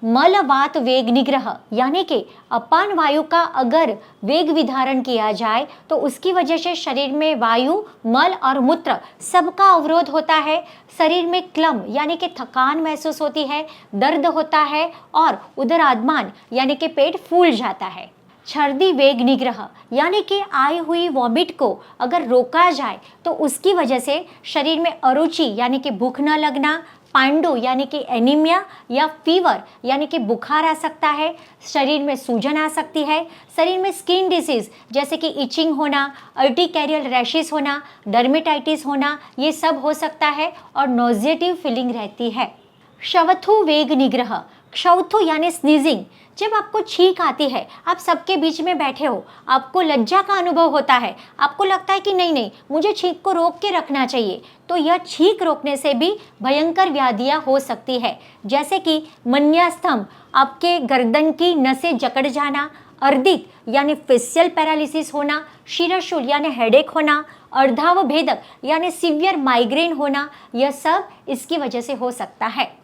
मल वात वेग निग्रह यानी कि अपान वायु का अगर वेग विधारण किया जाए तो उसकी वजह से शरीर में वायु, मल और मूत्र सबका अवरोध होता है। शरीर में क्लम यानी कि थकान महसूस होती है, दर्द होता है और उदराद्मान यानी कि पेट फूल जाता है। छर्दी वेग निग्रह यानी कि आई हुई वॉमिट को अगर रोका जाए तो उसकी वजह से शरीर में अरुचि यानी कि भूख न लगना, पांडु यानी कि एनीमिया या फीवर यानी कि बुखार आ सकता है, शरीर में सूजन आ सकती है, शरीर में स्किन डिसीज जैसे कि इचिंग होना, अर्टिकैरियल रैशेस होना, डर्मेटाइटिस होना, ये सब हो सकता है और नॉजिएटिव फीलिंग रहती है। क्षवथु वेग निग्रह, क्षौथु यानी स्नीजिंग, जब आपको छींक आती है, आप सबके बीच में बैठे हो, आपको लज्जा का अनुभव होता है, आपको लगता है कि नहीं नहीं मुझे छींक को रोक के रखना चाहिए, तो यह छींक रोकने से भी भयंकर व्याधियां हो सकती है, जैसे कि मन्यास्थम, आपके गर्दन की नसें जकड़ जाना, अर्दित यानी फेशियल पैरालिसिस होना, शिरशूल यानी हेडेक होना, अर्धावभेदक यानी सीवियर माइग्रेन होना, यह सब इसकी वजह से हो सकता है।